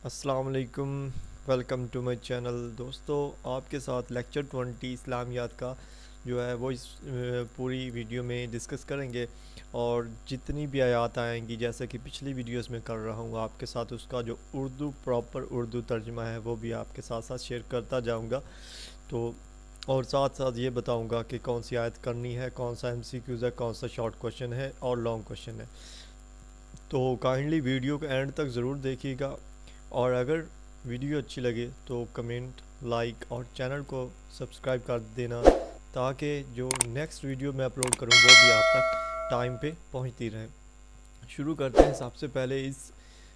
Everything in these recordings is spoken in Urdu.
السلام علیکم، ویلکم ٹو مائی چینل۔ دوستو، آپ کے ساتھ لیکچر 20 اسلامیات کا جو ہے وہ اس پوری ویڈیو میں ڈسکس کریں گے، اور جتنی بھی آیات آئیں گی جیسے کہ پچھلی ویڈیوز میں کر رہا ہوں آپ کے ساتھ، اس کا جو پراپر اردو ترجمہ ہے وہ بھی آپ کے ساتھ ساتھ شیئر کرتا جاؤں گا۔ تو اور ساتھ ساتھ یہ بتاؤں گا کہ کون سی آیت کرنی ہے، کون سا MCQs ہے، کون سا شارٹ کوشچن ہے اور لانگ کوشچن ہے۔ تو کائنڈلی ویڈیو کو اینڈ تک ضرور دیکھیے گا، اور اگر ویڈیو اچھی لگے تو کمنٹ، لائک اور چینل کو سبسکرائب کر دینا، تاکہ جو نیکسٹ ویڈیو میں اپلوڈ کروں وہ بھی آپ تک ٹائم پہ پہنچتی رہے۔ شروع کرتے ہیں۔ سب سے پہلے اس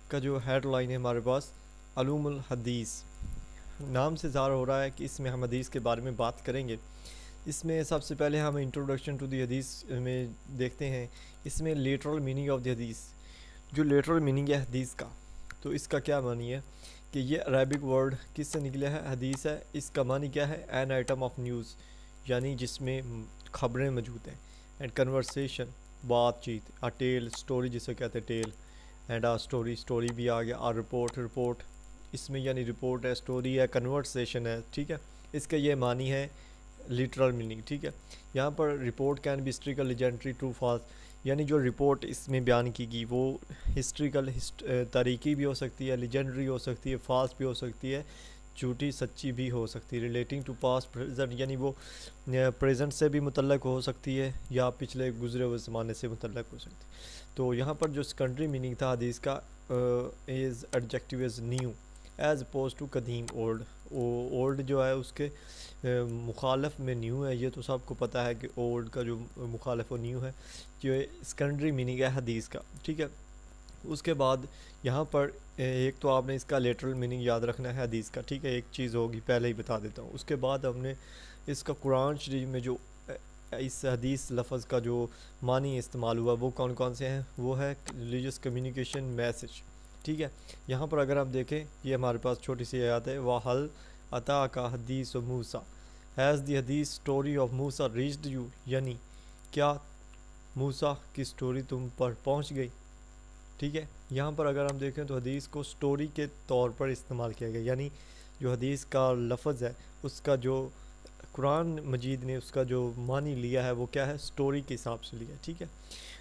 کا جو ہیڈ لائن ہے ہمارے پاس علوم الحدیث، نام سے ظاہر ہو رہا ہے کہ اس میں ہم حدیث کے بارے میں بات کریں گے۔ اس میں سب سے پہلے ہم انٹروڈکشن ٹو دی حدیث میں دیکھتے ہیں۔ اس میں لیٹرل میننگ آف دی حدیث، جو لیٹرل میننگ ہے حدیث کا، تو اس کا کیا معنی ہے کہ یہ عربک ورڈ کس سے نکلا ہے؟ حدیث ہے۔ اس کا معنی کیا ہے؟ این آئٹم آف نیوز، یعنی جس میں خبریں موجود ہیں، اینڈ کنورسیشن، بات چیت، آ ٹیل، سٹوری جسے کہتے ہیں tale, and a story, story بھی آ گیا، آ رپورٹ، رپورٹ اس میں یعنی رپورٹ ہے، سٹوری ہے، کنورسیشن ہے، ٹھیک ہے۔ اس کا یہ معنی ہے لٹرل میننگ، ٹھیک ہے۔ یہاں پر report can be historical, legendary, true, false, یعنی جو رپورٹ اس میں بیان کی گئی وہ ہسٹریکل تاریخی بھی ہو سکتی ہے، لیجنڈری ہو سکتی ہے، فالس بھی ہو سکتی ہے، جھوٹی سچی بھی ہو سکتی ہے، ریلیٹنگ ٹو پاسٹ پریزنٹ، یعنی وہ پریزنٹ سے بھی متعلق ہو سکتی ہے یا پچھلے گزرے ہوئے زمانے سے متعلق ہو سکتی ہے۔ تو یہاں پر جو سیکنڈری میننگ تھا حدیث کا، is adjective is new as oppose to قدیم، اولڈ، اولڈ جو ہے اس کے مخالف میں نیو ہے، یہ تو سب کو پتہ ہے کہ اولڈ کا جو مخالف وہ نیو ہے، جو سیکنڈری میننگ ہے حدیث کا، ٹھیک ہے۔ اس کے بعد یہاں پر ایک تو آپ نے اس کا لیٹرل میننگ یاد رکھنا ہے حدیث کا، ٹھیک ہے، ایک چیز ہوگی پہلے ہی بتا دیتا ہوں۔ اس کے بعد ہم نے اس کا قرآن شریف میں جو اس حدیث لفظ کا جو معنی استعمال ہوا وہ کون کون سے ہیں؟ وہ ہے ریلیجیس کمیونیکیشن میسج، ٹھیک ہے۔ یہاں پر اگر آپ دیکھیں، یہ ہمارے پاس چھوٹی سی آیات ہے، وَحَلْ أَتَاكَ حَدِيثُ مُوسَىٰ، ہیز دی حدیث story of Musa reached you, یعنی کیا موسیٰ کی سٹوری تم پر پہنچ گئی، ٹھیک ہے۔ یہاں پر اگر ہم دیکھیں تو حدیث کو سٹوری کے طور پر استعمال کیا گیا، یعنی جو حدیث کا لفظ ہے اس کا جو قرآن مجید نے اس کا جو معنی لیا ہے وہ کیا ہے؟ سٹوری کے حساب سے لیا ہے، ٹھیک ہے۔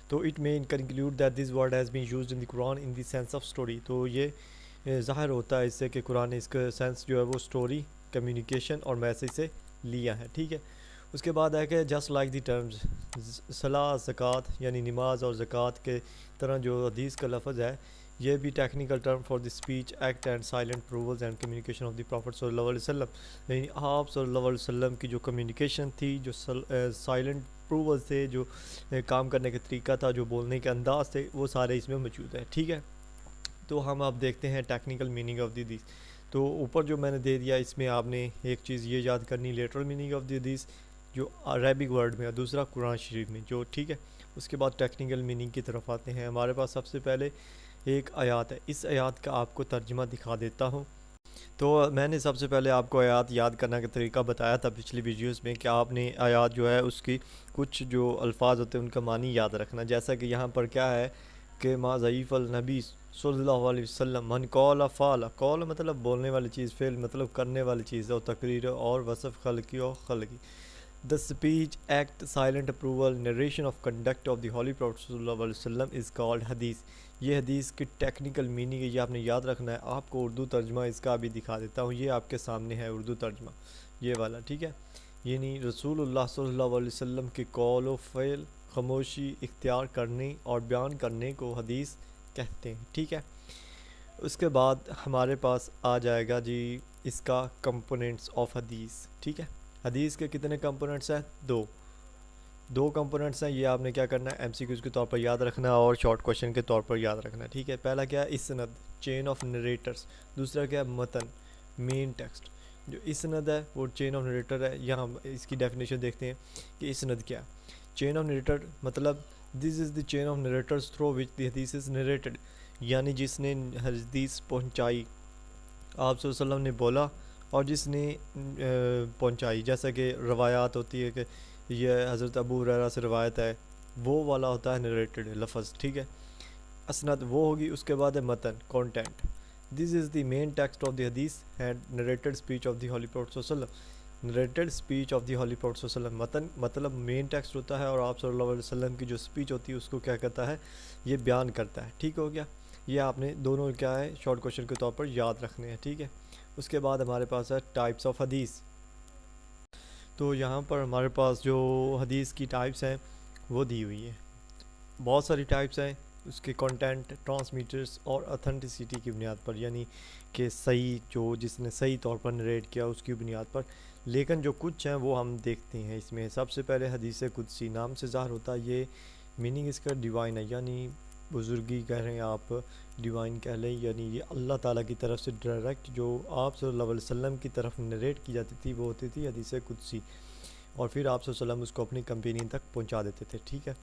تو it mean conclude that this word has been used in the Quran in the sense of story, تو یہ ظاہر ہوتا ہے اس سے کہ قرآن نے اس کا سینس جو ہے وہ سٹوری، کمیونیکیشن اور میسیج سے لیا ہے، ٹھیک ہے۔ اس کے بعد ہے کہ جسٹ لائک دی ٹرمز صلاح، زکوٰۃ، یعنی نماز اور زکوٰۃ کے طرح جو حدیث کا لفظ ہے یہ بھی technical term for the speech, act and silent approvals and communication of the prophet صلی اللہ علیہ وسلم، یعنی آپ صلی اللہ علیہ وسلم کی جو کمیونیکیشن تھی، جو سائلنٹ اپروول تھے، جو کام کرنے کا طریقہ تھا، جو بولنے کے انداز تھے، وہ سارے اس میں موجود ہیں، ٹھیک ہے۔ تو ہم اب دیکھتے ہیں ٹیکنیکل میننگ آف دی حدیث۔ تو اوپر جو میں نے دے دیا اس میں آپ نے ایک چیز یہ یاد کرنی، لیٹرل میننگ آف دی حدیث جو عربک ورڈ میں ہے، دوسرا قرآن شریف میں جو، ٹھیک ہے۔ اس کے بعد ٹیکنیکل میننگ کی طرف آتے ہیں۔ ہمارے پاس سب سے پہلے ایک آیات ہے، اس آیات کا آپ کو ترجمہ دکھا دیتا ہوں۔ تو میں نے سب سے پہلے آپ کو آیات یاد کرنے کا طریقہ بتایا تھا پچھلی ویڈیوز میں کہ آپ نے آیات جو ہے اس کی کچھ جو الفاظ ہوتے ہیں ان کا معنی یاد رکھنا، جیسا کہ یہاں پر کیا ہے کہ ما ضعیف النبی صلی اللہ علیہ وسلم من قول فعل، قول مطلب بولنے والی چیز، فعل مطلب کرنے والی چیز، اور تقریر اور وصف خلقی اور خلقی، the speech, act, silent approval, narration of conduct of the Holy Prophet صلی اللہ علیہ وسلم is called حدیث۔ یہ حدیث کی ٹیکنیکل میننگ ہے، یہ آپ نے یاد رکھنا ہے۔ آپ کو اردو ترجمہ اس کا بھی دکھا دیتا ہوں، یہ آپ کے سامنے ہے اردو ترجمہ، یہ والا، ٹھیک ہے۔ یعنی رسول اللہ صلی اللہ علیہ وسلم کے قول و فعل، خاموشی اختیار کرنے اور بیان کرنے کو حدیث کہتے ہیں، ٹھیک ہے۔ اس کے بعد ہمارے پاس آ جائے گا جی اس کا کمپوننٹس آف حدیث، ٹھیک ہے۔ حدیث کے کتنے کمپوننٹس ہیں؟ دو کمپوننٹس ہیں، یہ آپ نے کیا کرنا ہے؟ MCQs کے طور پر یاد رکھنا ہے اور شارٹ کوشچن کے طور پر یاد رکھنا ہے، ٹھیک ہے۔ پہلا کیا ہے؟ اسند، چین آف نریٹرز، دوسرا کیا ہے؟ متن، مین ٹیکسٹ۔ جو اسند ہے وہ چین آف نریٹر ہے۔ یہاں اس کی ڈیفینیشن دیکھتے ہیں کہ اسند کیا ہے۔ چین آف نریٹر مطلب this is the chain of narrators through which the حدیث از نریٹڈ، یعنی جس نے حدیث پہنچائی، آپ صلی اللہ علیہ وسلم نے بولا اور جس نے پہنچائی، جیسا کہ روایات ہوتی ہے کہ یہ حضرت ابو ہریرہ سے روایت ہے، وہ والا ہوتا ہے نریٹڈ لفظ، ٹھیک ہے۔ اسند وہ ہوگی۔ اس کے بعد ہے متن، content, This is the main text of the hadith and narrated speech of the Holy Prophet صلی اللہ علیہ وسلم. narrated speech of the Holy Prophet صلی اللہ علیہ وسلم متن مین ٹیکسٹ ہوتا ہے اور آپ صلی اللہ علیہ وسلم کی جو اسپیچ ہوتی ہے اس کو کیا کرتا ہے, یہ بیان کرتا ہے. ٹھیک ہو گیا, یہ آپ نے دونوں کیا ہے شارٹ کوشچن کے طور پر یاد رکھنے ہیں. ٹھیک ہے, اس کے بعد ہمارے پاس ہے ٹائپس آف حدیث. تو یہاں پر ہمارے پاس جو حدیث کی ٹائپس ہیں وہ دی ہوئی ہیں. بہت ساری ٹائپس ہیں, اس کے کنٹینٹ, ٹرانسمیٹرز اور اتھینٹسٹی کی بنیاد پر, یعنی کہ صحیح جو جس نے صحیح طور پر نریٹ کیا اس کی بنیاد پر. لیکن جو کچھ ہیں وہ ہم دیکھتے ہیں اس میں. سب سے پہلے حدیث قدسی نام سے ظاہر ہوتا ہے. یہ میننگ اس کا ڈیوائن ہے, یعنی بزرگی کہہ رہے ہیں آپ, ڈیوائن کہہ لیں, یعنی یہ اللہ تعالیٰ کی طرف سے ڈائریکٹ جو آپ صلی اللہ علیہ وسلم کی طرف نریٹ کی جاتی تھی وہ ہوتی تھی حدیث قدسی, اور پھر آپ صلی اللہ علیہ وسلم اس کو اپنی کمپینین تک پہنچا دیتے تھے. ٹھیک ہے,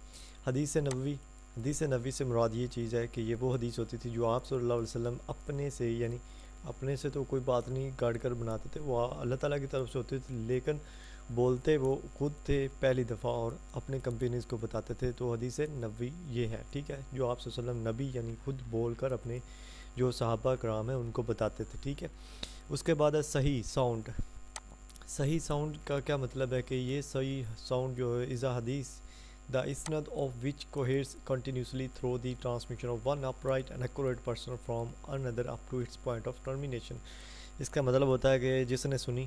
حدیث نبوی. حدیث نبوی سے مراد یہ چیز ہے کہ یہ وہ حدیث ہوتی تھی جو آپ صلی اللہ علیہ وسلم اپنے سے, یعنی اپنے سے تو کوئی بات نہیں گاڑ کر بناتے تھے, وہ اللہ تعالیٰ کی طرف سے ہوتے تھے, لیکن بولتے وہ خود تھے پہلی دفعہ اور اپنے کمپینیز کو بتاتے تھے. تو حدیث نبوی یہ ہے. ٹھیک ہے, جو آپ صلی اللہ علیہ وسلم نبی یعنی خود بول کر اپنے جو صحابہ کرام ہیں ان کو بتاتے تھے. ٹھیک ہے, اس کے بعد ہے صحیح ساؤنڈ. صحیح ساؤنڈ کا کیا مطلب ہے کہ یہ صحیح ساؤنڈ جو ہے از اے حدیث the isnad of which coheres continuously through the transmission of one upright and accurate person from another up to its point of termination. اس کا مطلب ہوتا ہے کہ جس نے سنی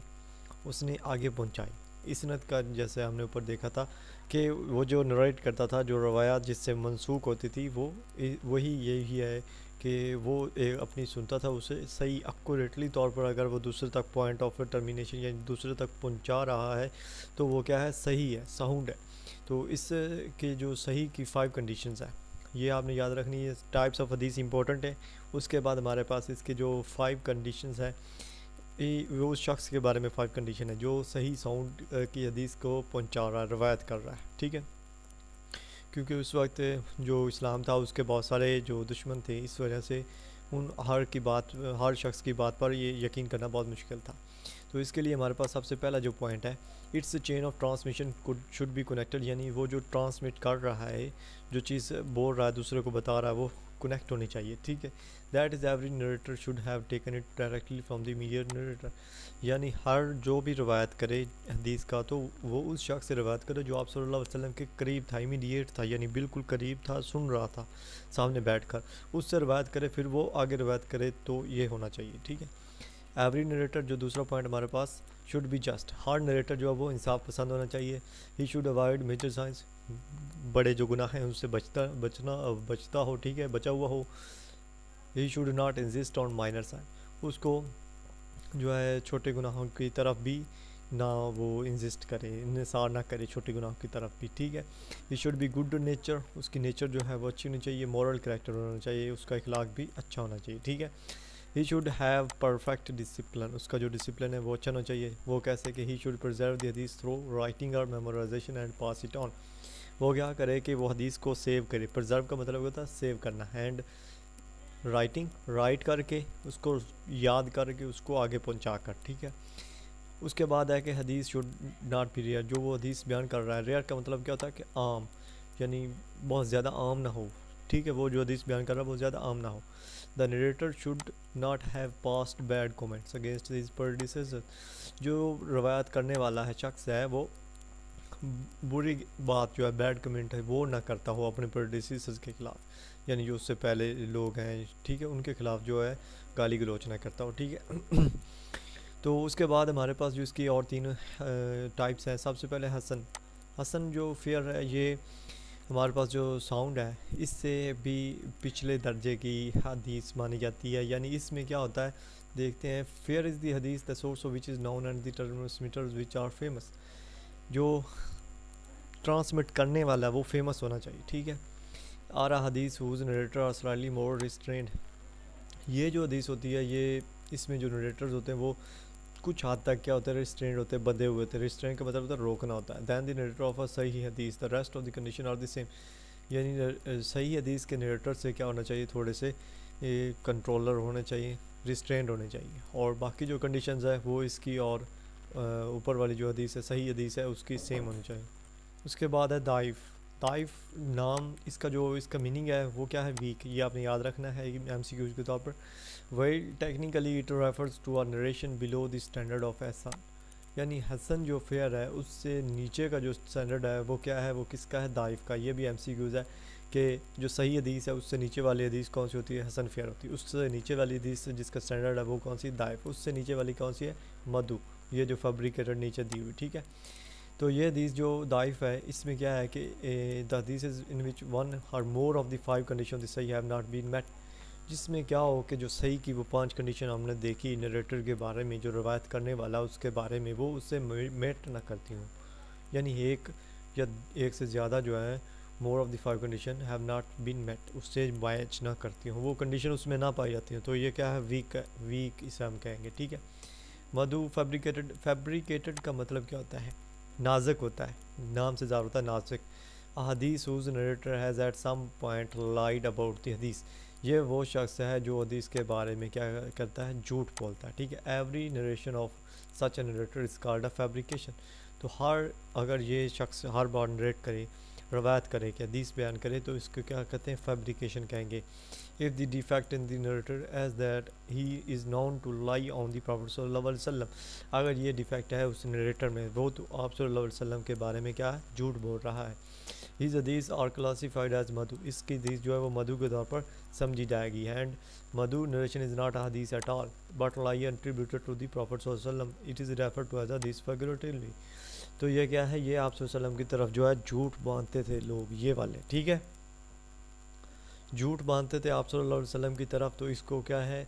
اس نے آگے پہنچائی. اسناد کا جیسے ہم نے اوپر دیکھا تھا کہ وہ جو نریٹ کرتا تھا, جو روایات جس سے منسوخ ہوتی تھی وہ وہی یہی ہے کہ وہ اپنی سنتا تھا اسے صحیح ایکوریٹلی طور پر, اگر وہ دوسرے تک پوائنٹ آف ٹرمینیشن یعنی دوسرے تک پہنچا رہا ہے تو وہ کیا ہے, صحیح ہے, ساؤنڈ ہے. تو اس کے جو صحیح کی 5 کنڈیشنز ہیں یہ آپ نے یاد رکھنی ہے. ٹائپس آف حدیث امپورٹنٹ ہے. اس کے بعد ہمارے پاس اس کے جو 5 کنڈیشنز ہیں وہ اس شخص کے بارے میں 5 کنڈیشن ہے جو صحیح ساؤنڈ کی حدیث کو پہنچا رہا ہے, روایت کر رہا ہے. ٹھیک ہے, کیونکہ اس وقت جو اسلام تھا اس کے بہت سارے جو دشمن تھے, اس وجہ سے ان ہر شخص کی بات پر یہ یقین کرنا بہت مشکل تھا. تو اس کے لیے ہمارے پاس سب سے پہلا جو پوائنٹ ہے, it's chain of transmission should be connected, یعنی وہ جو ٹرانسمٹ کر رہا ہے, جو چیز بول رہا ہے دوسرے کو بتا رہا ہے, وہ کنیکٹ ہونی چاہیے. ٹھیک ہے, that is every narrator should have taken it directly from the mere narrator, یعنی ہر جو بھی روایت کرے حدیث کا تو وہ اس شخص سے روایت کرے جو آپ صلی اللہ علیہ وسلم کے قریب تھا, امیڈیٹ تھا, یعنی بالکل قریب تھا, سن رہا تھا سامنے بیٹھ کر, اس سے روایت کرے, پھر وہ آگے روایت کرے. تو یہ ہونا چاہیے. ٹھیک ہے, ایوری نریٹر جو دوسرا پوائنٹ ہمارے پاس, شوڈ بی جسٹ. ہر نریٹر جو ہے وہ انصاف پسند ہونا چاہیے. He should avoid major sins, بڑے جو گناہ ہیں ان سے بچتا ہو. ٹھیک ہے, بچا ہوا ہو. He should not insist on minor sin, اس کو جو ہے چھوٹے گناہوں کی طرف بھی نہ وہ انزسٹ کرے, انحصار نہ کرے چھوٹے گناہوں کی طرف بھی. ٹھیک ہے, he should be good nature, اس کی نیچر جو ہے وہ اچھی ہونی چاہیے. مورل کریکٹر ہونا چاہیے, اس کا اخلاق بھی اچھا ہونا چاہیے. ٹھیک ہے, he should have perfect discipline, اس کا جو ڈسپلن ہے وہ اچھا ہونا چاہیے. وہ کیسے کہ he should preserve the hadith through writing اور memorisation and pass it on. وہ کیا کرے کہ وہ حدیث کو سیو کرے. پرزرو کا مطلب ہوتا ہے سیو کرنا, اینڈ رائٹنگ, رائٹ کر کے اس کو یاد کر کے اس کو آگے پہنچا کر. ٹھیک ہے, اس کے بعد ہے کہ حدیث شوڈ ناٹ بی ریئر, جو وہ حدیث بیان کر رہا ہے. ریئر کا مطلب کیا ہوتا ہے کہ عام, یعنی بہت زیادہ عام نہ ہو. ٹھیک ہے, وہ جو حدیث بیان کر رہا ہے بہت زیادہ عام نہ ہو. The narrator should not have passed bad comments against his predecessor, جو روایت کرنے والا ہے شخص ہے وہ بری بات جو ہے بیڈ کمنٹ ہے وہ نہ کرتا ہو اپنے پریڈیسیسرز کے خلاف, یعنی جو اس سے پہلے لوگ ہیں. ٹھیک ہے, ان کے خلاف جو ہے گالی گلوچ نہ کرتا ہو. ٹھیک ہے, تو اس کے بعد ہمارے پاس جو اس کی اور 3 ٹائپس ہیں. سب سے پہلے حسن. حسن جو فیئر ہے, یہ ہمارے پاس جو ساؤنڈ ہے اس سے بھی پچھلے درجے کی حدیث مانی جاتی ہے. یعنی اس میں کیا ہوتا ہے دیکھتے ہیں. Fair is the hadith the source of which is known and the transmitters which are famous, جو ٹرانسمٹ کرنے والا ہے وہ فیمس ہونا چاہیے. ٹھیک ہے, آرا hadith whose narrator are slightly more restrained, یہ جو حدیث ہوتی ہے یہ اس میں جو نریٹرز ہوتے ہیں وہ کچھ حد تک کیا ہوتا ہے, ریسٹرینڈ ہوتے ہیں, بدے ہوئے تھے. ریسٹرینڈ کا مطلب ہوتا ہے روکنا ہوتا ہے. دین دی narrator of a sahih hadith, the rest of the condition are the same, یعنی صحیح حدیث کے نریٹر سے کیا ہونا چاہیے, تھوڑے سے کنٹرولر ہونے چاہیے, ریسٹرینڈ ہونے چاہیے. اور باقی جو کنڈیشنز ہے وہ اس کی اور اوپر والی جو حدیث ہے صحیح حدیث ہے اس کی سیم ہونی چاہیے. اس کے بعد ہے ضعیف. ضعیف نام اس کا میننگ ہے وہ کیا ہے؟ ویک. یہ آپ نے یاد رکھنا ہے ایم سی کیوز کے طور پر. Well technically it refers to a narration below the standard of احسان. یعنی حسن جو فیئر ہے اس سے نیچے کا جو اسٹینڈرڈ ہے وہ کیا ہے؟ وہ کس کا ہے؟ ضعیف کا. یہ بھی ایم سی کیوز ہے کہ جو صحیح حدیث ہے اس سے نیچے والی حدیث کون سی ہوتی ہے؟ حسن فیئر ہوتی ہے. اس سے نیچے والی حدیث جس کا اسٹینڈرڈ ہے وہ کون سی؟ ضعیف. اس سے نیچے والی کون سی ہے؟ مدو. یہ جو فیبریکیٹڈ نیچے دی ہوئی. ٹھیک ہے. تو یہ حدیث جو ضعیف ہے اس میں کیا ہے کہ دا حدیث از ان وچ ون اور مور آف دی 5 کنڈیشن دی صحیح ہیو ناٹ بین میٹ. جس میں کیا ہو کہ جو صحیح کی وہ 5 کنڈیشن ہم نے دیکھی نریٹر کے بارے میں، جو روایت کرنے والا اس کے بارے میں، وہ اس سے میٹ نہ کرتی ہوں. یعنی ایک یا ایک سے زیادہ جو ہے more of the 5 condition have not been met, اس سے میچ نہ کرتی ہوں، وہ کنڈیشن اس میں نہ پائی جاتی ہیں. تو یہ کیا ہے؟ ویک اسے ہم کہیں گے. ٹھیک ہے. مدو فیبریکیٹڈ کا مطلب کیا ہوتا ہے؟ نازک ہوتا ہے. نام سے ظاہر ہوتا ہے نازک. Hadith whose narrator has at some point lied about the hadith. یہ وہ شخص ہے جو حدیث کے بارے میں کیا کرتا ہے؟ جھوٹ بولتا ہے. ٹھیک ہے. Every narration of such a narrator is called a fabrication. تو اگر یہ شخص ہر بار نریٹ کرے، روایت کرے کہ حدیث بیان کرے، تو اس کو کیا کہتے ہیں؟ فیبریکیشن کہیں گے. if the defect in the narrator as that he is known to lie on the Prophet صلی اللہ علیہ وسلم. اگر یہ ڈیفیکٹ ہے اس نریٹر میں، وہ تو آپ صلی اللہ علیہ وسلم کے بارے میں کیا ہے؟ جھوٹ بول رہا ہے. his حدیث are classified as مدو. اس کی حدیث جو ہے وہ مدو کے طور پر سمجھی جائے گی. اینڈ مدو narration is not a hadith at all but lie attributed to the Prophet صلی اللہ علیہ وسلم. it is referred to as hadith figuratively. تو یہ کیا ہے؟ یہ آپ صلی اللہ علیہ وسلم کی طرف جو ہے جھوٹ باندھتے تھے لوگ، یہ والے. ٹھیک ہے. جھوٹ باندھتے تھے آپ صلی اللہ علیہ وسلم کی طرف، تو اس کو کیا ہے؟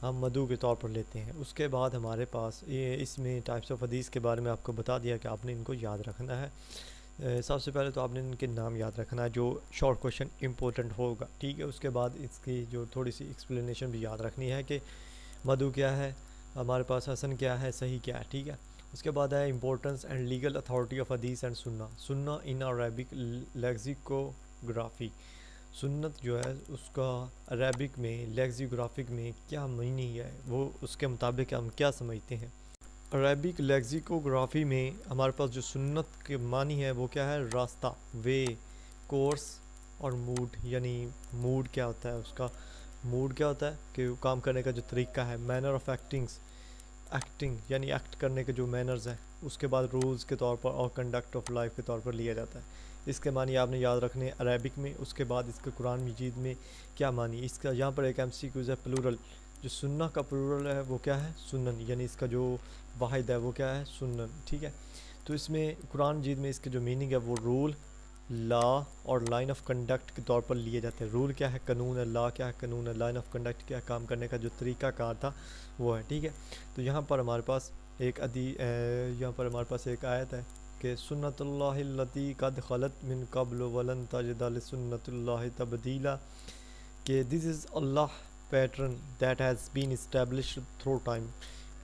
ہم مدعو کے طور پر لیتے ہیں. اس کے بعد ہمارے پاس یہ اس میں ٹائپس آف حدیث کے بارے میں آپ کو بتا دیا کہ آپ نے ان کو یاد رکھنا ہے. سب سے پہلے تو آپ نے ان کے نام یاد رکھنا ہے جو شارٹ کوشچن امپورٹنٹ ہوگا. ٹھیک ہے. اس کے بعد اس کی جو تھوڑی سی ایکسپلینیشن بھی یاد رکھنی ہے کہ مدعو کیا ہے، ہمارے پاس حسن کیا ہے، صحیح کیا ہے. ٹھیک ہے. اس کے بعد ہے importance and legal authority of حدیث اینڈ سنہ ان عربک لیگزیکوگرافی. سنت جو ہے اس کا عربک میں لیگزیوگرافک میں کیا معنی ہے، وہ اس کے مطابق ہم کیا سمجھتے ہیں. عربک لیگزیکوگرافی میں ہمارے پاس جو سنت کے معنی ہے وہ کیا ہے؟ راستہ، وے، کورس اور موڈ. یعنی موڈ کیا ہوتا ہے؟ اس کا موڈ کیا ہوتا ہے کہ کام کرنے کا جو طریقہ ہے. مینر آف ایکٹنگ یعنی ایکٹ کرنے کے جو مینرز ہیں. اس کے بعد رولز کے طور پر اور کنڈکٹ آف لائف کے طور پر لیا جاتا ہے. اس کے معنی آپ نے یاد رکھنے عربک میں. اس کے بعد اس کے قرآن مجید میں کیا معنی. اس کا یہاں پر ایک ایم سی کیوز ہے پلورل. جو سنہ کا پلورل ہے وہ کیا ہے؟ سنن. یعنی اس کا جو واحد ہے وہ کیا ہے؟ سنن. ٹھیک ہے. تو اس میں قرآن مجید میں اس کے جو میننگ ہے وہ رول، لا اور لائن آف کنڈکٹ کے طور پر لیے جاتے ہیں. رول کیا ہے؟ قانون ہے. لا کیا ہے؟ قانون ہے. لائن آف کنڈکٹ کیا ہے؟ کام کرنے کا جو طریقہ کار تھا وہ ہے. ٹھیک ہے. تو یہاں پر ہمارے پاس ایک آیت ہے کہ سنت اللہ التی قد خلت من قبل ولن تجد لسنت اللہ تبدیلا. کہ this is Allah pattern that has been established through time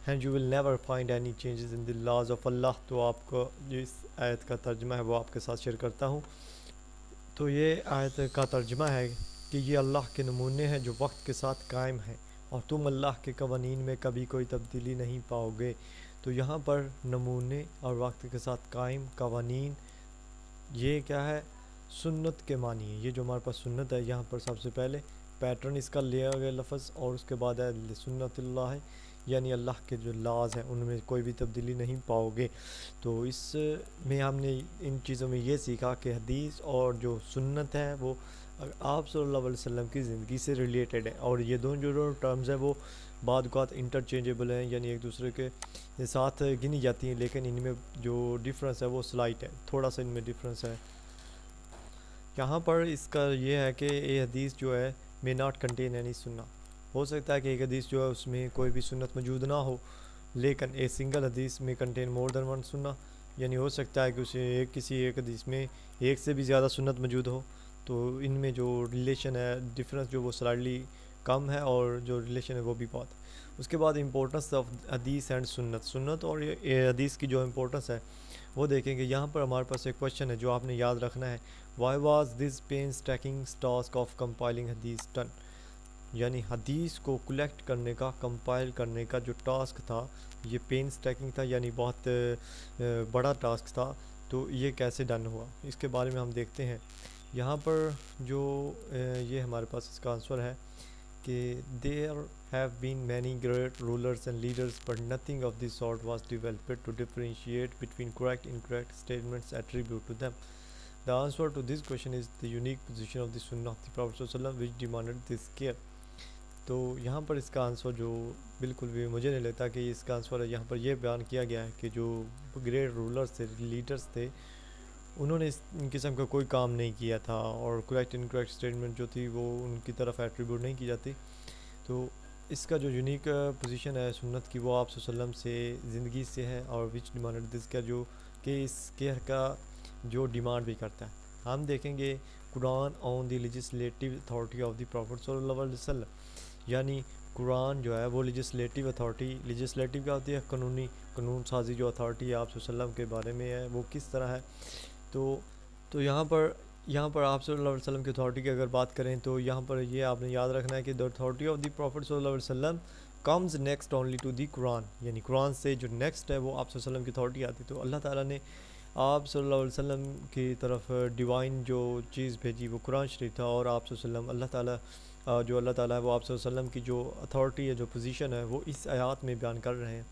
and you will never find any changes in the laws of Allah. تو آپ کو جو اس آیت کا ترجمہ ہے وہ آپ کے ساتھ شیئر کرتا ہوں. تو یہ آیت کا ترجمہ ہے کہ یہ اللہ کے نمونے ہیں جو وقت کے ساتھ قائم ہیں اور تم اللہ کے قوانین میں کبھی کوئی تبدیلی نہیں پاؤ گے. تو یہاں پر نمونے اور وقت کے ساتھ قائم قوانین، یہ کیا ہے؟ سنت کے معنی ہے. یہ جو ہمارے پاس سنت ہے یہاں پر سب سے پہلے پیٹرن اس کا لیا گیا لفظ، اور اس کے بعد ہے سنت اللہ ہے یعنی اللہ کے جو لاز ہیں ان میں کوئی بھی تبدیلی نہیں پاؤ گے. تو اس میں ہم نے ان چیزوں میں یہ سیکھا کہ حدیث اور جو سنت ہے وہ آپ صلی اللہ علیہ وسلم کی زندگی سے ریلیٹڈ ہے، اور یہ دونوں جو ٹرمز ہیں وہ بعض اوقات انٹرچینجیبل ہیں، یعنی ایک دوسرے کے ساتھ گنی جاتی ہیں، لیکن ان میں جو ڈفرینس ہے وہ سلائٹ ہے، تھوڑا سا ان میں ڈفرینس ہے. یہاں پر اس کا یہ ہے کہ یہ حدیث جو ہے may not contain any سنہ. ہو سکتا ہے کہ ایک حدیث جو ہے اس میں کوئی بھی سنت موجود نہ ہو، لیکن ایک سنگل حدیث میں کنٹین مور دین ون سنہ. یعنی ہو سکتا ہے کہ اسے کسی ایک حدیث میں ایک سے بھی زیادہ سنت موجود ہو. تو ان میں جو ریلیشن ہے ڈفرینس جو وہ سلائٹلی کم ہے، اور جو ریلیشن ہے وہ بھی بہت. اس کے بعد امپورٹنس آف حدیث اینڈ سنت اور یہ حدیث کی جو امپورٹنس ہے وہ دیکھیں گے. یہاں پر ہمارے پاس ایک کویشچن ہے جو آپ نے یاد رکھنا ہے. Why was this painstaking task of compiling hadith done. یعنی حدیث کو کلیکٹ کرنے کا، کمپائل کرنے کا جو ٹاسک تھا یہ پینس ٹیکنگ تھا، یعنی بہت بڑا ٹاسک تھا. تو یہ کیسے ڈن ہوا اس کے بارے میں ہم دیکھتے ہیں. یہاں پر جو یہ ہمارے پاس اس کا آنسر ہے کہ there have been many great rulers and leaders but nothing of this sort was developed to differentiate between correct and incorrect statements attributed to them. The answer to this question is the unique position of the Sunnah of the Prophet ﷺ which demanded this care. تو یہاں پر اس کا آنسر جو بالکل بھی مجھے نہیں لگتا کہ اس کا آنسر ہے. یہاں پر یہ بیان کیا گیا ہے کہ جو گریٹ رولرز تھے, لیڈرز تھے, انہوں نے اس قسم کا کوئی کام نہیں کیا تھا اور کریکٹ انکریکٹ اسٹیٹمنٹ جو تھی وہ ان کی طرف ایٹریبیوٹ نہیں کی جاتی. تو اس کا جو یونیک پوزیشن ہے سنت کی وہ آپ صلی اللہ علیہ وسلم سے زندگی سے ہے, اور وچ ڈیمانڈ دس کا جو کہ اس کیئر کا جو ڈیمانڈ بھی کرتا ہے. ہم دیکھیں گے Quran on the legislative authority of the prophet صلی اللہ علیہ وسلم, یعنی قرآن جو ہے وہ لیجسلیٹو اتھارٹی, لیجسلیٹو کیا ہوتی ہے, قانون سازی جو اتھارٹی ہے آپ صلی اللہ علیہ وسلم کے بارے میں ہے وہ کس طرح ہے. تو یہاں پر آپ صلی اللہ علیہ وسلم کی اتھارٹی کی اگر بات کریں تو یہاں پر یہ آپ نے یاد رکھنا ہے کہ the authority of the Prophet صلی اللہ علیہ وسلم comes next only to the قرآن, یعنی قرآن سے جو نیکسٹ ہے وہ آپ صلی اللہ علیہ وسلم کی اتھارٹی آتی. تو اللہ تعالیٰ نے آپ صلی اللہ علیہ وسلم کی طرف ڈیوائن جو چیز بھیجی وہ قرآن شریف تھا, اور آپ صلی اللہ علیہ وسلم اللہ تعالیٰ ہے وہ آپ صلی اللہ علیہ وسلم کی جو اتھارٹی ہے, جو پوزیشن ہے, وہ اس آیات میں بیان کر رہے ہیں.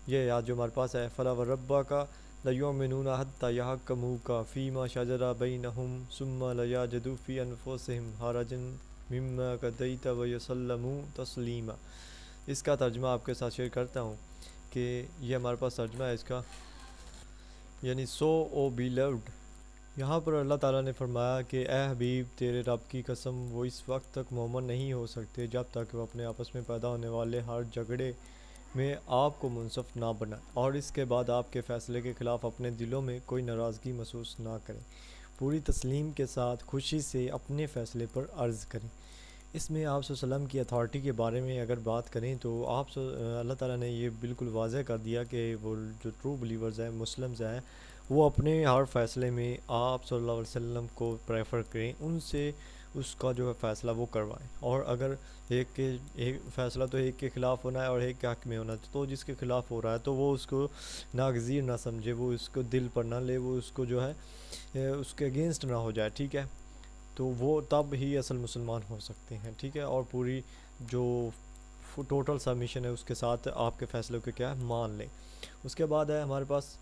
یہ آیات جو ہمارے پاس ہے فَلَا وَرَبَّكَ لَيُؤْمِنُونَ حَتَّى يَحْكَمُوكَ فِي مَا شَجَرَ بَيْنَهُمْ ثُمَّ لَا يَجِدُوا فِي أَنفُسِهِمْ حَرَجًا مِمَّا قَضَيْتَ وَيُسَلِّمُوا تَسْلِيمًا. اس کا ترجمہ آپ کے ساتھ شیئر کرتا ہوں کہ یہ ہمارے پاس ترجمہ ہے اس کا, یعنی سو او بیلوڈ. یہاں پر اللہ تعالیٰ نے فرمایا کہ اے حبیب تیرے رب کی قسم وہ اس وقت تک مومن نہیں ہو سکتے جب تک وہ اپنے آپس میں پیدا ہونے والے ہر جھگڑے میں آپ کو منصف نہ بنائیں, اور اس کے بعد آپ کے فیصلے کے خلاف اپنے دلوں میں کوئی ناراضگی محسوس نہ کریں. پوری تسلیم کے ساتھ خوشی سے اپنے فیصلے پر عرض کریں. اس میں آپ صلی اللہ علیہ وسلم کی اتھارٹی کے بارے میں اگر بات کریں تو اللہ تعالیٰ نے یہ بالکل واضح کر دیا کہ وہ جو ٹرو بلیورز ہیں, مسلمز ہیں, وہ اپنے ہر فیصلے میں آپ صلی اللہ علیہ وسلم کو پریفر کریں, ان سے اس کا جو ہے فیصلہ وہ کروائیں. اور اگر ایک فیصلہ تو ایک کے خلاف ہونا ہے اور ایک کے حق میں ہونا ہے, تو جس کے خلاف ہو رہا ہے تو وہ اس کو ناگزیر نہ سمجھے, وہ اس کو دل پر نہ لے, وہ اس کو جو ہے اس کے اگینسٹ نہ ہو جائے. ٹھیک ہے, تو وہ تب ہی اصل مسلمان ہو سکتے ہیں. ٹھیک ہے, اور پوری جو ٹوٹل سبمیشن ہے اس کے ساتھ آپ کے فیصلوں کو کیا ہے مان لیں. اس کے بعد ہے ہمارے پاس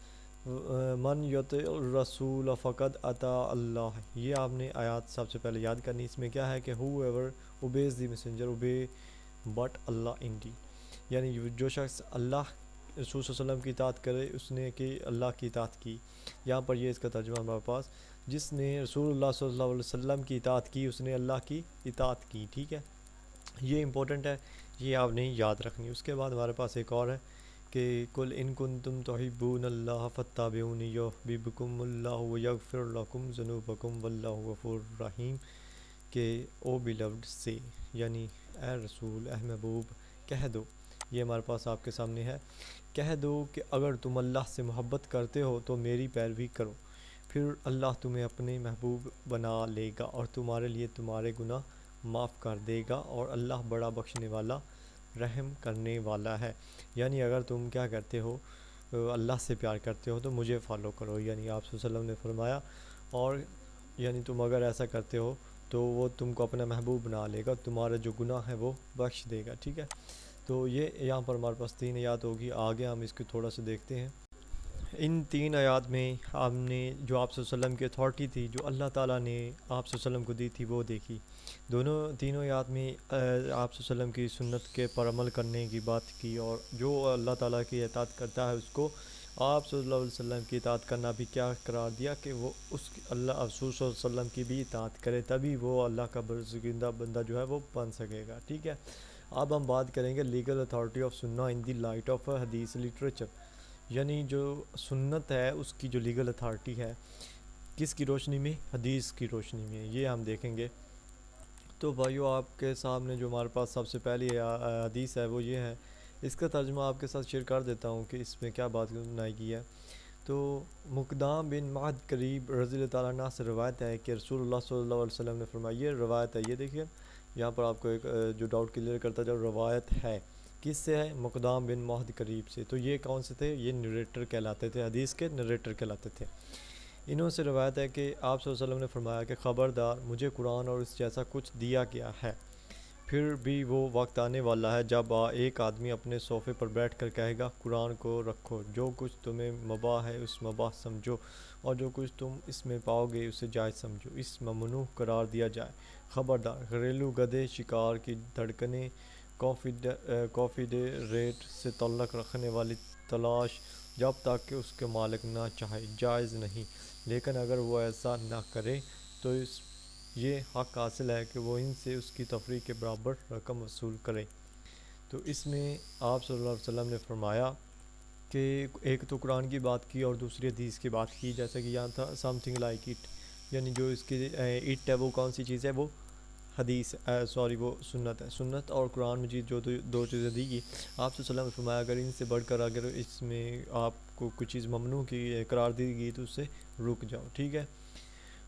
من یطع الرسول فقد اطاع اللہ. یہ آپ نے آیات سب سے پہلے یاد کرنی. اس میں کیا ہے کہ who ever obeys the messenger obey but Allah indeed, یعنی جو شخص اللہ رسول صلی اللہ علیہ وسلم کی اطاعت کرے اس نے کہ اللہ کی اطاعت کی. یہاں پر یہ اس کا ترجمہ ہمارے پاس, جس نے رسول اللہ صلی اللہ علیہ وسلم کی اطاعت کی اس نے اللہ کی اطاعت کی. ٹھیک ہے, یہ امپورٹنٹ ہے, یہ آپ نے یاد رکھنی. اس کے بعد ہمارے پاس ایک اور ہے کہ قل ان کنتم تحبون اللہ فاتبعونی یحببکم اللہ ویغفر لکم ذنوبکم واللہ غفور رحیم. کہ او بیلوڈ سے, یعنی اے رسول اے محبوب کہہ دو, یہ ہمارے پاس آپ کے سامنے ہے, کہہ دو کہ اگر تم اللہ سے محبت کرتے ہو تو میری پیروی کرو, پھر اللہ تمہیں اپنے محبوب بنا لے گا اور تمہارے لیے تمہارے گناہ معاف کر دے گا, اور اللہ بڑا بخشنے والا رحم کرنے والا ہے. یعنی اگر تم کیا کرتے ہو, اللہ سے پیار کرتے ہو تو مجھے فالو کرو, یعنی آپ صلی اللہ علیہ وسلم نے فرمایا, اور یعنی تم اگر ایسا کرتے ہو تو وہ تم کو اپنا محبوب بنا لے گا, تمہارے جو گناہ ہے وہ بخش دے گا. ٹھیک ہے, تو یہ یہاں پر ہمارے پاس 3 آیات ہوگی. آگے ہم اس کو تھوڑا سا دیکھتے ہیں. ان 3 آیات میں ہم نے جو آپ صلی اللہ علیہ وسلم کی اتھارٹی تھی جو اللہ تعالیٰ نے آپ صلی اللہ علیہ وسلم کو دی تھی وہ دیکھی. تینوں آیات میں آپ صلی اللہ علیہ وسلم کی سنت کے پر عمل کرنے کی بات کی, اور جو اللہ تعالیٰ کی اطاعت کرتا ہے اس کو آپ صلی اللہ علیہ وسلم کی اطاعت کرنا بھی کیا قرار دیا کہ وہ اس اللہ رسول صلی اللہ علیہ وسلم کی بھی اطاعت کرے, تبھی وہ اللہ کا برگزیدہ بندہ جو ہے وہ بن سکے گا. ٹھیک ہے, اب ہم بات کریں گے لیگل اتھارٹی آف سنہ ان دی لائٹ آف حدیث لٹریچر, یعنی جو سنت ہے اس کی جو لیگل اتھارٹی ہے کس کی روشنی میں, حدیث کی روشنی میں. یہ ہم دیکھیں گے. تو بھائیو آپ کے سامنے جو ہمارے پاس سب سے پہلی حدیث ہے وہ یہ ہے, اس کا ترجمہ آپ کے ساتھ شیئر کر دیتا ہوں کہ اس میں کیا بات بنائی گئی ہے. تو مقدام بن معد قریب رضی اللہ تعالیٰ عنہ سے روایت ہے کہ رسول اللہ صلی اللہ علیہ وسلم نے فرمایا, یہ روایت ہے, یہ دیکھیے یہاں پر آپ کو ایک جو ڈاؤٹ کلیئر کرتا جو روایت ہے کس سے ہے, مقدام بن معد قریب سے. تو یہ کون سے تھے, یہ نریٹر کہلاتے تھے, حدیث کے نریٹر کہلاتے تھے. انہوں سے روایت ہے کہ آپ صلی اللہ علیہ وسلم نے فرمایا کہ خبردار، مجھے قرآن اور اس جیسا کچھ دیا گیا ہے، پھر بھی وہ وقت آنے والا ہے جب ایک آدمی اپنے صوفے پر بیٹھ کر کہے گا قرآن کو رکھو، جو کچھ تمہیں مباح ہے اس مباح سمجھو، اور جو کچھ تم اس میں پاؤ گے اسے جائز سمجھو، اس ممنوع قرار دیا جائے۔ خبردار، گھریلو گدھے شکار کی دھڑکنیں، کانفیڈریٹ سے تعلق رکھنے والی تلاش جب تک کہ اس کے مالک نہ چاہے جائز نہیں، لیکن اگر وہ ایسا نہ کرے تو یہ حق حاصل ہے کہ وہ ان سے اس کی تفریح کے برابر رقم وصول کرے۔ تو اس میں آپ صلی اللہ علیہ وسلم نے فرمایا کہ ایک تو قرآن کی بات کی اور دوسری حدیث کی بات کی، جیسے کہ یہاں تھا سم تھنگ لائک اٹ، یعنی جو اس کی اٹ ہے وہ کون سی چیز ہے، وہ حدیث وہ سنت ہے۔ سنت اور قرآن مجید جو دو چیزیں دی گی، آپ صلی اللہ علیہ وسلم نے فرمایا اگر ان سے بڑھ کر اگر اس میں آپ کو کچھ چیز ممنوع کی قرار دی گئی تو اس سے رک جاؤ، ٹھیک ہے،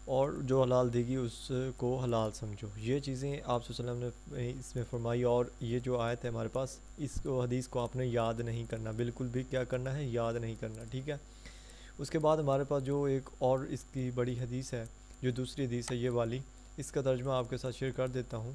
اور جو حلال دے گی اس کو حلال سمجھو۔ یہ چیزیں آپ صلی اللہ علیہ وسلم نے اس میں فرمائی، اور یہ جو آیت ہے ہمارے پاس، اس کو حدیث کو آپ نے یاد نہیں کرنا، بالکل بھی کیا کرنا ہے، یاد نہیں کرنا، ٹھیک ہے۔ اس کے بعد ہمارے پاس جو ایک اور اس کی بڑی حدیث ہے، جو دوسری حدیث ہے یہ والی، اس کا ترجمہ آپ کے ساتھ شیئر کر دیتا ہوں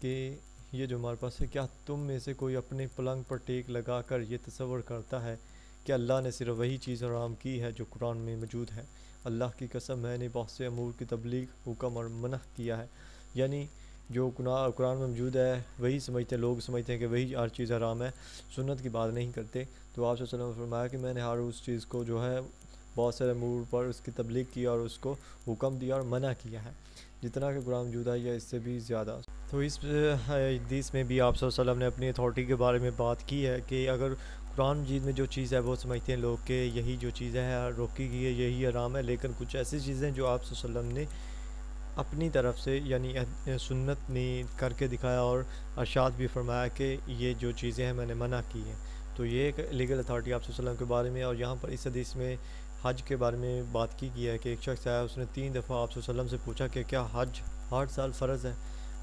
کہ یہ جو ہمارے پاس ہے، کیا تم میں سے کوئی اپنے پلنگ پر ٹیک لگا کر یہ تصور کرتا ہے کہ اللہ نے صرف وہی چیز حرام کی ہے جو قرآن میں موجود ہے؟ اللہ کی قسم میں نے بہت سے امور کی تبلیغ، حکم اور منع کیا ہے، یعنی جو قرآن میں موجود ہے وہی سمجھتے ہیں، لوگ سمجھتے ہیں کہ وہی ہر چیز حرام ہے، سنت کی بات نہیں کرتے۔ تو آپ صلی اللہ علیہ وسلم نے فرمایا کہ میں نے ہر اس چیز کو جو ہے بہت سارے امور پر اس کی تبلیغ کی اور اس کو حکم دیا اور منع کیا ہے، جتنا کہ قرآن موجود ہے یا اس سے بھی زیادہ۔ تو اس حدیث میں بھی آپ صلی اللہ علیہ وسلم نے اپنی اتھارٹی کے بارے میں بات کی ہے کہ اگر قرآن مجید میں جو چیز ہے وہ سمجھتے ہیں لوگ کہ یہی جو چیزیں ہے روکی گئی ہے یہی حرام ہے، لیکن کچھ ایسی چیزیں جو آپ صلی اللہ علیہ وسلم نے اپنی طرف سے یعنی سنت نے کر کے دکھایا اور ارشاد بھی فرمایا کہ یہ جو چیزیں ہیں میں نے منع کی ہیں، تو یہ ایک لیگل اتھارٹی آپ صلی اللہ علیہ وسلم کے بارے میں۔ اور یہاں پر اس حدیث میں حج کے بارے میں بات کی گئی ہے کہ ایک شخص آیا، اس نے 3 دفعہ آپ صلی اللہ علیہ وسلم سے پوچھا کہ کیا حج ہر سال فرض ہے،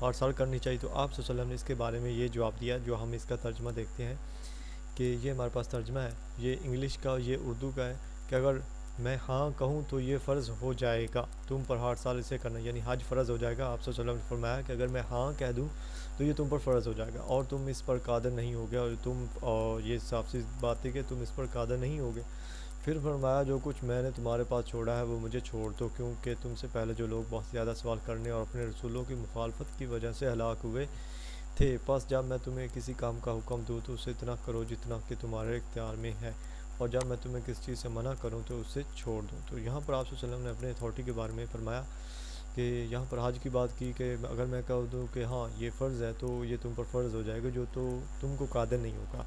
ہر سال کرنی چاہیے؟ تو آپ صلی اللہ علیہ وسلم نے اس کے بارے میں یہ جواب دیا، جو ہم اس کا ترجمہ دیکھتے ہیں کہ یہ ہمارے پاس ترجمہ ہے، یہ انگلش کا، یہ اردو کا ہے کہ اگر میں ہاں کہوں تو یہ فرض ہو جائے گا تم پر ہر سال اسے کرنا، یعنی حج فرض ہو جائے گا۔ آپ صلی اللہ علیہ وسلم نے فرمایا کہ اگر میں ہاں کہہ دوں تو یہ تم پر فرض ہو جائے گا اور تم اس پر قادر نہیں ہوگے، اور یہ صاف سی بات ہے کہ تم اس پر قادر نہیں ہوگے۔ پھر فرمایا جو کچھ میں نے تمہارے پاس چھوڑا ہے وہ مجھے چھوڑ دو، کیونکہ تم سے پہلے جو لوگ بہت زیادہ سوال کرنے اور اپنے رسولوں کی مخالفت کی وجہ سے ہلاک ہوئے تھے، پس جب میں تمہیں کسی کام کا حکم دوں تو اسے اتنا کرو جتنا کہ تمہارے اختیار میں ہے، اور جب میں تمہیں کس چیز سے منع کروں تو اسے چھوڑ دو۔ تو یہاں پر آپ صلی اللہ علیہ وسلم نے اپنے اتھارٹی کے بارے میں فرمایا کہ یہاں پر حج کی بات کی کہ اگر میں کہہ دوں کہ ہاں یہ فرض ہے تو یہ تم پر فرض ہو جائے گا، جو تو تم کو قادر نہیں ہوگا،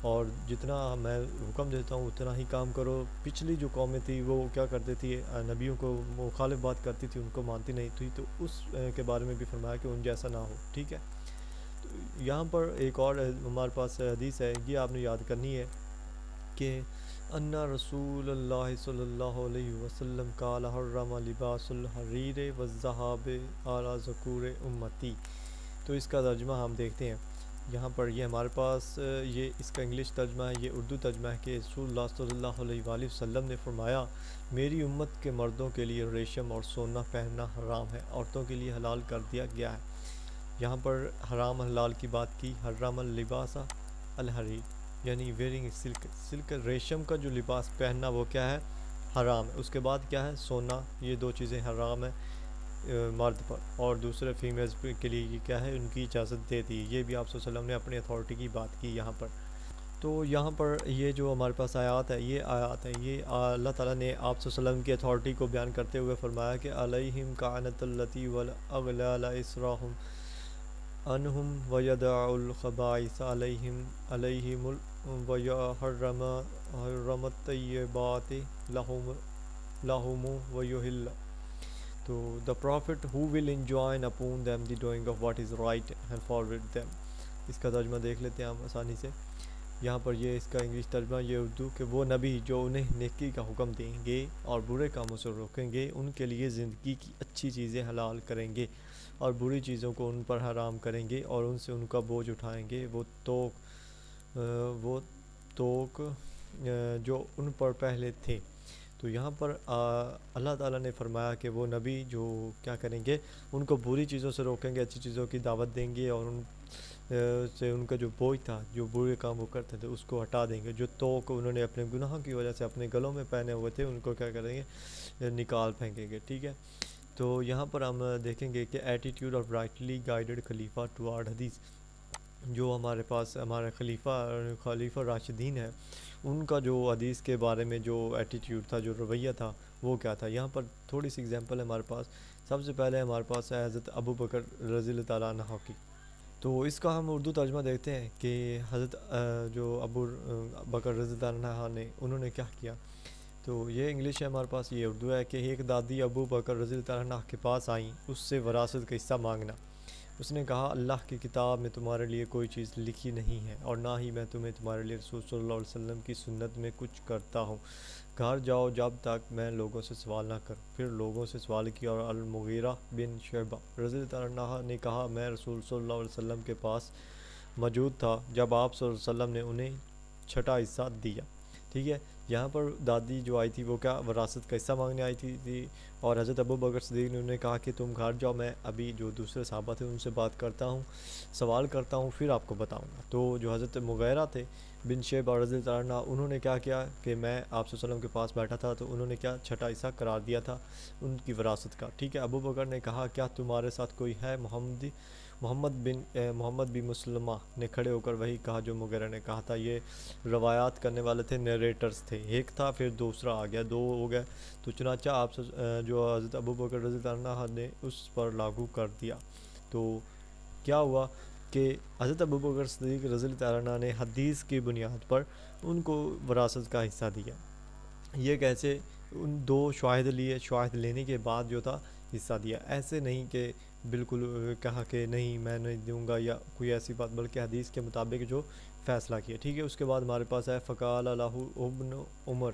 اور جتنا میں حکم دیتا ہوں اتنا ہی کام کرو۔ پچھلی جو قومیں تھی وہ کیا کرتی تھی، نبیوں کو مخالف بات کرتی تھی، ان کو مانتی نہیں تھی، تو اس کے بارے میں بھی فرمایا کہ ان جیسا نہ ہو، ٹھیک ہے۔ تو یہاں پر ایک اور ہمارے پاس حدیث ہے، یہ آپ نے یاد کرنی ہے کہ ان رسول اللہ صلی اللہ علیہ وسلم قال حرم لباس الحریر والذهب علی ذکور امتی۔ تو اس کا ترجمہ ہم دیکھتے ہیں یہاں پر، یہ ہمارے پاس یہ اس کا انگلش ترجمہ ہے، یہ اردو ترجمہ ہے کہ رسول اللہ صلی اللہ علیہ وآلہ وسلم نے فرمایا میری امت کے مردوں کے لیے ریشم اور سونا پہننا حرام ہے، عورتوں کے لیے حلال کر دیا گیا ہے۔ یہاں پر حرام حلال کی بات کی، حرام اللباس الحریر یعنی ویئرنگ سلک ریشم کا جو لباس پہننا وہ کیا ہے، حرام ہے۔ اس کے بعد کیا ہے، سونا، یہ 2 چیزیں حرام ہے مرد پر، اور دوسرے فیمیلز کے لیے یہ کیا ہے، ان کی اجازت دے دی۔ یہ بھی آپ صلی اللہ علیہ وسلم نے اپنی اتھارٹی کی بات کی یہاں پر۔ تو یہاں پر یہ جو ہمارے پاس آیات ہے، یہ اللہ تعالیٰ نے آپ صلی اللہ علیہ وسلم کی اتھارٹی کو بیان کرتے ہوئے فرمایا کہ علیہم کعنت اللتی والاغلال اسراہم انہم ویدع الخبائث علیہم ویحرم الطیبات لہم ویحل تو the prophet who will enjoin upon them the doing of what is right and forbid them۔ اس کا ترجمہ دیکھ لیتے ہیں ہم آسانی سے، یہاں پر یہ اس کا انگلش ترجمہ، یہ اردو کہ وہ نبی جو انہیں نیکی کا حکم دیں گے اور برے کاموں سے روکیں گے، ان کے لیے زندگی کی اچھی چیزیں حلال کریں گے اور بری چیزوں کو ان پر حرام کریں گے، اور ان سے ان کا بوجھ اٹھائیں گے، وہ توق جو ان پر پہلے تھے۔ تو یہاں پر اللہ تعالیٰ نے فرمایا کہ وہ نبی جو کیا کریں گے، ان کو بری چیزوں سے روکیں گے، اچھی چیزوں کی دعوت دیں گے، اور ان سے ان کا جو بوجھ تھا، جو برے کام وہ کرتے تھے، اس کو ہٹا دیں گے۔ جو توق انہوں نے اپنے گناہوں کی وجہ سے اپنے گلوں میں پہنے ہوئے تھے، ان کو کیا کریں گے، نکال پھینکیں گے، ٹھیک ہے۔ تو یہاں پر ہم دیکھیں گے کہ ایٹیٹیوڈ آف رائٹلی گائیڈڈ خلیفہ ٹوارڈ حدیث، جو ہمارے پاس ہمارے خلیفہ راشدین ہیں، ان کا جو حدیث کے بارے میں جو ایٹیٹیوڈ تھا، جو رویہ تھا، وہ کیا تھا۔ یہاں پر تھوڑی سی اگزامپل ہے ہمارے پاس۔ سب سے پہلے ہمارے پاس ہے حضرت ابو بکر رضی اللہ تعالیٰ عنہ کی۔ تو اس کا ہم اردو ترجمہ دیکھتے ہیں کہ حضرت جو ابو بکر رضی اللہ عنہ نے انہوں نے کیا کیا۔ تو یہ انگلش ہے ہمارے پاس، یہ اردو ہے کہ ایک دادی ابو بکر رضی اللہ عنہ کے پاس آئیں اس سے وراثت کا حصہ مانگنا۔ اس نے کہا، اللہ کی کتاب میں تمہارے لیے کوئی چیز لکھی نہیں ہے، اور نہ ہی میں تمہیں تمہارے لیے رسول صلی اللہ علیہ وسلم کی سنت میں کچھ کرتا ہوں۔ گھر جاؤ جب تک میں لوگوں سے سوال نہ کروں۔ پھر لوگوں سے سوال کیا، اور المغیرہ بن شعبہ رضی اللہ عنہ نے کہا، میں رسول صلی اللہ علیہ وسلم کے پاس موجود تھا جب آپ صلی اللہ علیہ وسلم نے انہیں چھٹا حصہ دیا، ٹھیک ہے۔ یہاں پر دادی جو آئی تھی وہ کیا وراثت کا حصہ مانگنے آئی تھی، اور حضرت ابو بکر صدیق نے انہیں کہا کہ تم گھر جاؤ، میں ابھی جو دوسرے صحابہ تھے ان سے بات کرتا ہوں، سوال کرتا ہوں، پھر آپ کو بتاؤں گا۔ تو جو حضرت مغیرہ تھے بن شیبہ رضی اللہ عنہ، انہوں نے کیا کیا کہ میں آپ صلی اللہ علیہ وسلم کے پاس بیٹھا تھا، تو انہوں نے کیا چھٹا حصہ قرار دیا تھا ان کی وراثت کا، ٹھیک ہے۔ ابو بکر نے کہا، کیا تمہارے ساتھ کوئی ہے؟ محمد بن مسلمہ نے کھڑے ہو کر وہی کہا جو مغیرہ نے کہا تھا۔ یہ روایات کرنے والے تھے، نیریٹرز تھے، ایک تھا پھر دوسرا آ گیا، دو ہو گئے۔ تو چنانچہ آپ جو حضرت ابو بکر رضی اللہ عنہ نے اس پر لاگو کر دیا۔ تو کیا ہوا کہ حضرت ابو بکر صدیق رضی اللہ عنہ نے حدیث کی بنیاد پر ان کو وراثت کا حصہ دیا۔ یہ کیسے؟ ان دو شواہد لینے کے بعد جو تھا حصہ دیا، ایسے نہیں کہ بالکل کہا کہ نہیں میں نہیں دوں گا یا کوئی ایسی بات، بلکہ حدیث کے مطابق جو فیصلہ کیا، ٹھیک ہے۔ اس کے بعد ہمارے پاس ہے فقال لہ ابن عمر،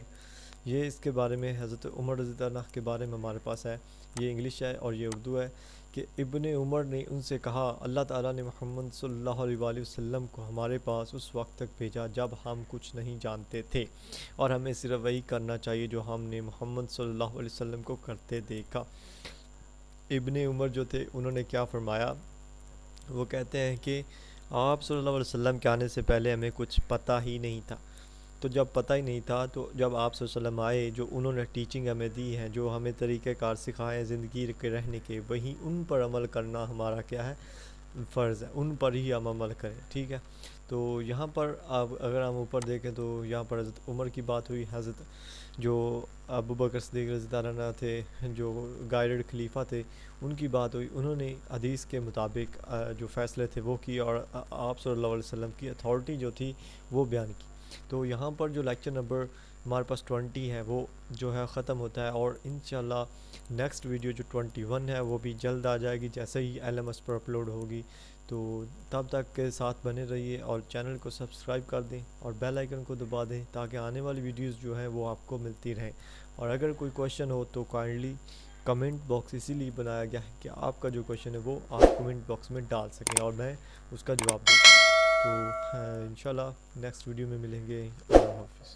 یہ اس کے بارے میں حضرت عمر رضی اللہ عنہ کے بارے میں ہمارے پاس ہے، یہ انگلش ہے اور یہ اردو ہے، کہ ابن عمر نے ان سے کہا، اللہ تعالیٰ نے محمد صلی اللہ علیہ وآلہ وسلم کو ہمارے پاس اس وقت تک بھیجا جب ہم کچھ نہیں جانتے تھے، اور ہمیں صرف وہی کرنا چاہیے جو ہم نے محمد صلی اللہ علیہ وسلم کو کرتے دیکھا۔ ابن عمر جو تھے انہوں نے کیا فرمایا، وہ کہتے ہیں کہ آپ صلی اللہ علیہ وسلم کے آنے سے پہلے ہمیں کچھ پتہ ہی نہیں تھا۔ تو جب پتہ ہی نہیں تھا، تو جب آپ صلی اللہ علیہ وسلم آئے، جو انہوں نے ٹیچنگ ہمیں دی ہے، جو ہمیں طریقہ کار سکھائے ہیں زندگی کے رہنے کے، وہی ان پر عمل کرنا ہمارا کیا ہے، فرض ہے، ان پر ہی ہم عمل کریں، ٹھیک ہے۔ تو یہاں پر اگر ہم اوپر دیکھیں تو یہاں پر حضرت عمر کی بات ہوئی، حضرت جو ابو بکر صدیق رضی اللہ عنہ تھے، جو گائیڈڈ خلیفہ تھے، ان کی بات ہوئی، انہوں نے حدیث کے مطابق جو فیصلے تھے وہ کی، اور آپ صلی اللہ علیہ وسلم کی اتھارٹی جو تھی وہ بیان کی۔ تو یہاں پر جو لیکچر نمبر ہمارے پاس 20 ہے وہ جو ہے ختم ہوتا ہے، اور انشاءاللہ نیکسٹ ویڈیو جو 21 ہے وہ بھی جلد آ جائے گی، جیسے ہی LMS پر اپلوڈ ہوگی۔ تو تب تک کے ساتھ بنے رہیے، اور چینل کو سبسکرائب کر دیں اور بیل آئیکن کو دبا دیں، تاکہ آنے والی ویڈیوز جو ہیں وہ آپ کو ملتی رہیں۔ اور اگر کوئی کویشچن ہو تو کائنڈلی کمنٹ باکس اسی لیے بنایا گیا ہے کہ آپ کا جو کویشچن ہے وہ آپ کمنٹ باکس میں ڈال سکیں اور میں اس کا جواب دوں۔ تو انشاءاللہ نیکسٹ ویڈیو میں ملیں گے۔ اللہ حافظ۔